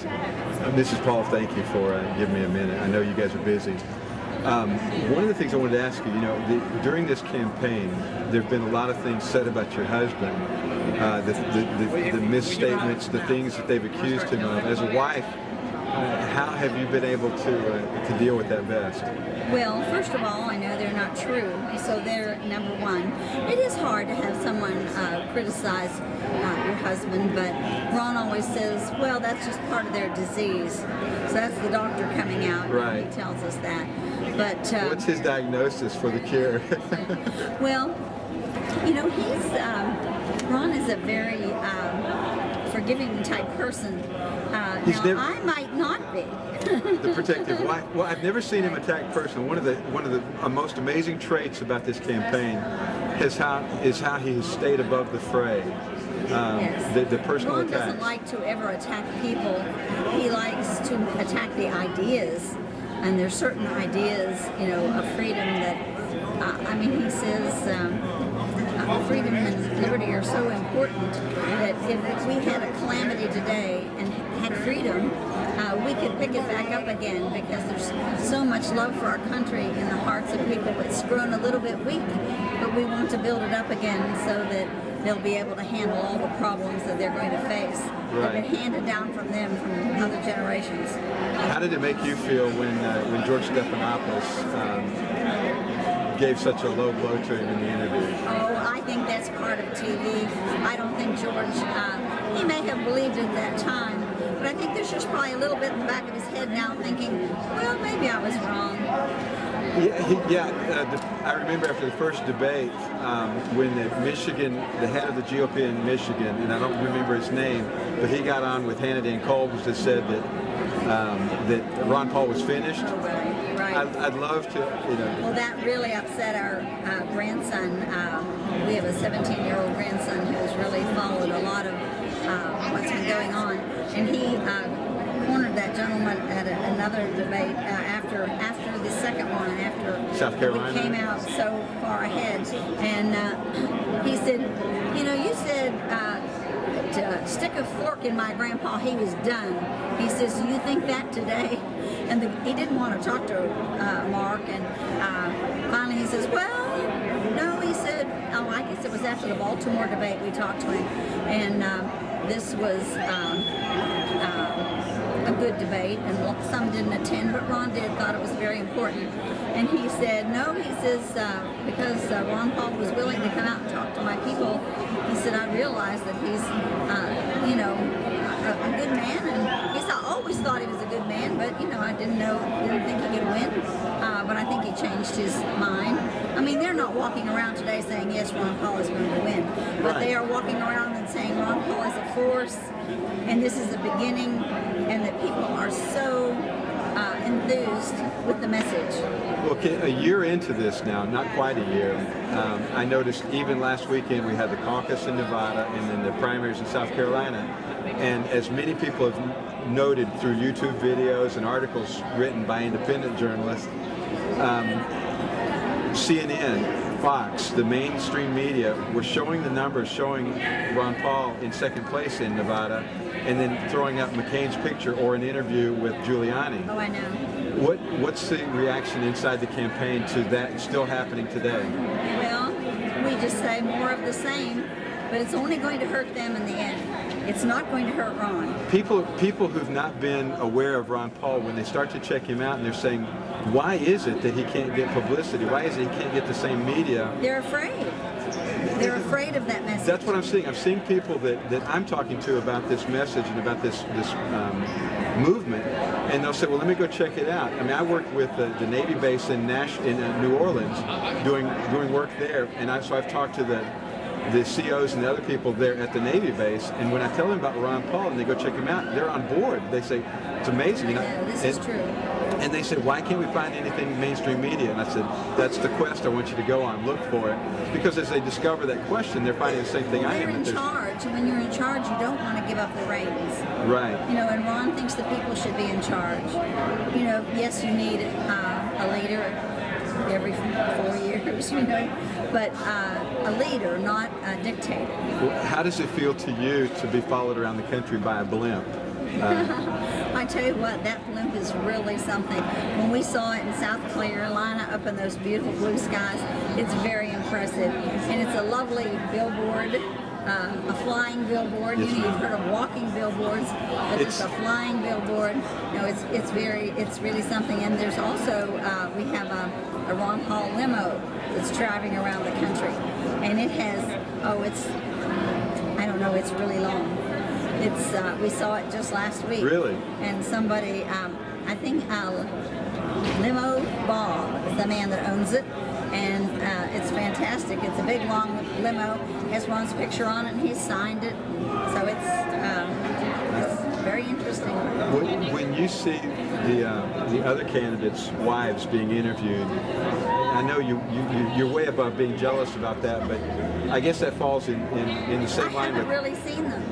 Mrs. Paul, thank you for giving me a minute. I know you guys are busy. One of the things I wanted to ask you, during this campaign, there have been a lot of things said about your husband, the misstatements, the things that they've accused him of. As a wife, how have you been able to deal with that best? Well, first of all, I know they're not true, so they're number one. It is hard to have someone criticize your husband, but Ron always says, well, that's just part of their disease. So that's the doctor coming out. Right. He tells us that. But what's his diagnosis for the cure? Well, Ron is a very forgiving type person. I might not be. The protective wife. Well, I've never seen him attack personally. One of the most amazing traits about this campaign is how he has stayed above the fray. Yes. The personal Ron attacks. doesn't like to ever attack people. He likes to attack the ideas, and there's certain ideas, of freedom that, he says freedom and liberty are so important that if we had a calamity today and had freedom, we could pick it back up again, because there's so much love for our country in the hearts of people. It's grown a little bit weak, but we want to build it up again so that they'll be able to handle all the problems that they're going to face. Right. They've been handed down from them from other generations. How did it make you feel when George Stephanopoulos gave such a low blow to him in the interview? Oh, I think that's part of TV. I don't think George, he may have believed it at that time, but I think there's just probably a little bit in the back of his head now thinking, well, maybe I was wrong. I remember after the first debate when the head of the GOP in Michigan, and I don't remember his name, but he got on with Hannity and Colbert that said that Ron Paul was finished. Right. I'd love to, Well, that really upset our grandson. We have a 17-year-old grandson who's really followed a lot of what's been going on, and he cornered that gentleman at another debate after the second one, after South Carolina. We came out so far ahead, and he said, you said to stick a fork in my grandpa, he was done. He says, do you think that today? And he didn't want to talk to Mark, and finally he says, well, no, he said, I guess it was after the Baltimore debate we talked to him, and this was a good debate, and some didn't attend, but Ron did, thought it was very important. And he said, no, he says, because Ron Paul was willing to come out and talk to my people, he said, I realized that he's, a good man, and he said, I always thought he was a good man, but, I didn't think he could win, but I think he changed his mind. They're not walking around today saying, yes, Ron Paul is going to win, but they are walking around and saying Ron Paul is a force, and this is the beginning, and that people are so enthused with the message. Okay, a year into this now, not quite a year, I noticed even last weekend we had the caucus in Nevada and then the primaries in South Carolina, and as many people have noted through YouTube videos and articles written by independent journalists, CNN, Fox, the mainstream media were showing the numbers, showing Ron Paul in second place in Nevada, and then throwing up McCain's picture or an interview with Giuliani. Oh, I know. What's the reaction inside the campaign to that still happening today? Well, we just say more of the same, but it's only going to hurt them in the end. It's not going to hurt Ron. People who've not been aware of Ron Paul, when they start to check him out and they're saying, why is it that he can't get publicity? Why is it he can't get the same media? They're afraid. They're afraid of that message. That's what I'm seeing. I'm seeing people that I'm talking to about this message and about this movement, and they'll say, well, let me go check it out. I work with the Navy base in New Orleans doing work there, and so I've talked to the COs and the other people there at the Navy base, and when I tell them about Ron Paul and they go check him out, they're on board. They say, it's amazing. This is true. And they said, why can't we find anything in mainstream media? And I said, that's the quest I want you to go on, look for it. Because as they discover that question, they're finding the same thing I am. They're in charge. When you're in charge, you don't want to give up the reins. Right. And Ron thinks the people should be in charge. Yes, you need a leader every 4 years, but a leader, not a dictator. Well, how does it feel to you to be followed around the country by a blimp? I tell you what, that blimp is really something. When we saw it in South Carolina up in those beautiful blue skies, it's very impressive. And it's a lovely billboard, a flying billboard. Yes, You've heard of walking billboards, but it's a flying billboard. You know, it's really something. And there's also, we have a Ron Hall limo that's driving around the country. And it has, I don't know, it's really long. It's we saw it just last week. Really? And somebody, I think Limo Bob is the man that owns it, and it's fantastic. It's a big long limo. Has Ron's picture on it, and he signed it. So it's very interesting. When you see the other candidates' wives being interviewed, I know you're way above being jealous about that, but I guess that falls in the same I line. haven't really seen them.